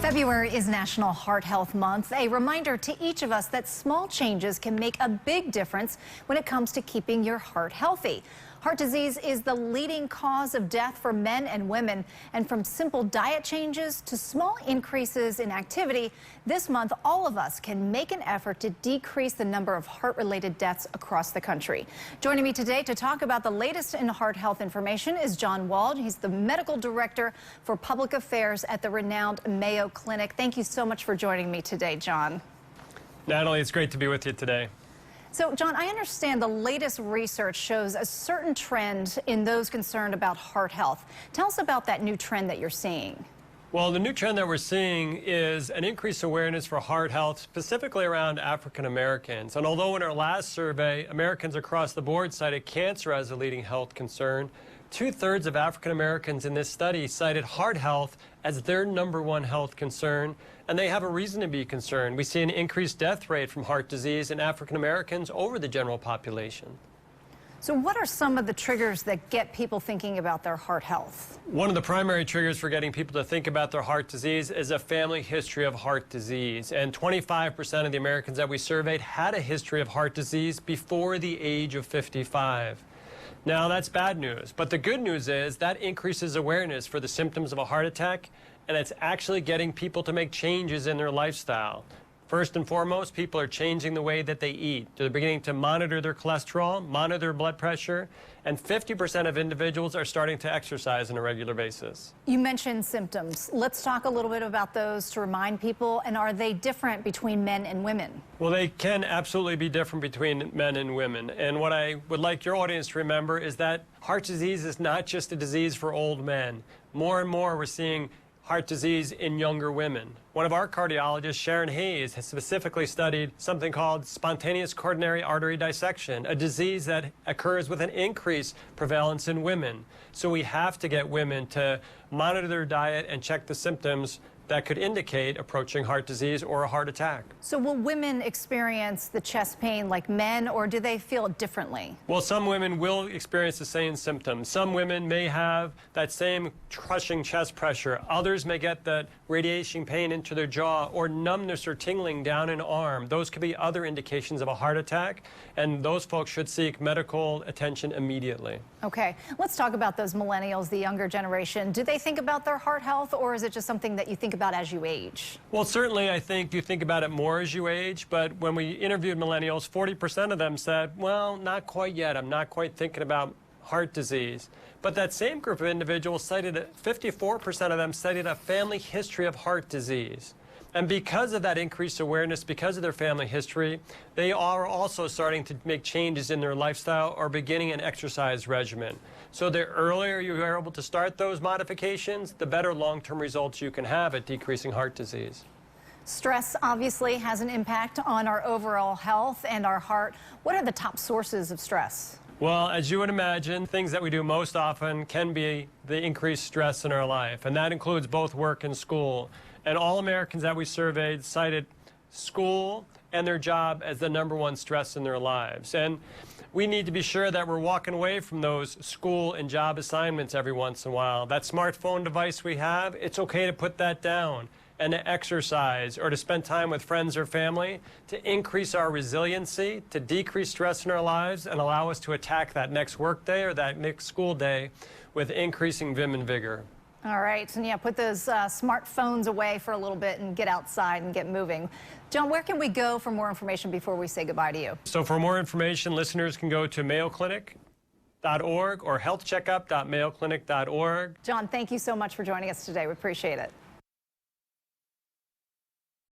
February is National Heart Health Month, a reminder to each of us that small changes can make a big difference when it comes to keeping your heart healthy. Heart disease is the leading cause of death for men and women, and from simple diet changes to small increases in activity, this month all of us can make an effort to decrease the number of heart-related deaths across the country. Joining me today to talk about the latest in heart health information is John Wald. He's the Medical Director for Public Affairs at the renowned Mayo Clinic. Thank you so much for joining me today, John. Natalie, it's great to be with you today. So, John, I understand the latest research shows a certain trend in those concerned about heart health. Tell us about that new trend that you're seeing. Well, the new trend that we're seeing is an increased awareness for heart health, specifically around African Americans. And although in our last survey, Americans across the board cited cancer as a leading health concern, 2/3 of African Americans in this study cited heart health as their #1 health concern, and they have a reason to be concerned. We see an increased death rate from heart disease in African Americans over the general population. So what are some of the triggers that get people thinking about their heart health? One of the primary triggers for getting people to think about their heart disease is a family history of heart disease. And 25% of the Americans that we surveyed had a history of heart disease before the age of 55. Now, that's bad news, but the good news is that increases awareness for the symptoms of a heart attack, and it's actually getting people to make changes in their lifestyle. First and foremost, people are changing the way that they eat. They're beginning to monitor their cholesterol, monitor their blood pressure, and 50% of individuals are starting to exercise on a regular basis. You mentioned symptoms. Let's talk a little bit about those to remind people, and are they different between men and women? Well, they can absolutely be different between men and women. And what I would like your audience to remember is that heart disease is not just a disease for old men. More and more, we're seeing heart disease in younger women. One of our cardiologists, Sharon Hayes, has specifically studied something called spontaneous coronary artery dissection, a disease that occurs with an increased prevalence in women. So we have to get women to monitor their diet and check the symptoms that could indicate approaching heart disease or a heart attack. So will women experience the chest pain like men, or do they feel it differently? Well, some women will experience the same symptoms. Some women may have that same crushing chest pressure. Others may get that radiation pain into their jaw or numbness or tingling down an arm. Those could be other indications of a heart attack, and those folks should seek medical attention immediately. Okay, let's talk about those millennials, the younger generation. Do they think about their heart health, or is it just something that you think about as you age? Well, certainly I think you think about it more as you age, but when we interviewed millennials, 40% of them said, well, not quite yet. I'm not quite thinking about heart disease. But that same group of individuals cited, 54% of them cited a family history of heart disease. And because of that increased awareness, because of their family history, they are also starting to make changes in their lifestyle or beginning an exercise regimen. So the earlier you are able to start those modifications, the better long-term results you can have at decreasing heart disease. Stress obviously has an impact on our overall health and our heart. What are the top sources of stress? Well, as you would imagine, things that we do most often can be the increased stress in our life, and that includes both work and school. And all Americans that we surveyed cited school and their job as the #1 stress in their lives. And we need to be sure that we're walking away from those school and job assignments every once in a while. That smartphone device we have, it's okay to put that down and to exercise or to spend time with friends or family to increase our resiliency, to decrease stress in our lives and allow us to attack that next work day or that next school day with increasing vim and vigor. All right, and yeah, put those smartphones away for a little bit and get outside and get moving. John, where can we go for more information before we say goodbye to you? So for more information, listeners can go to mayoclinic.org or healthcheckup.mayoclinic.org. John, thank you so much for joining us today. We appreciate it.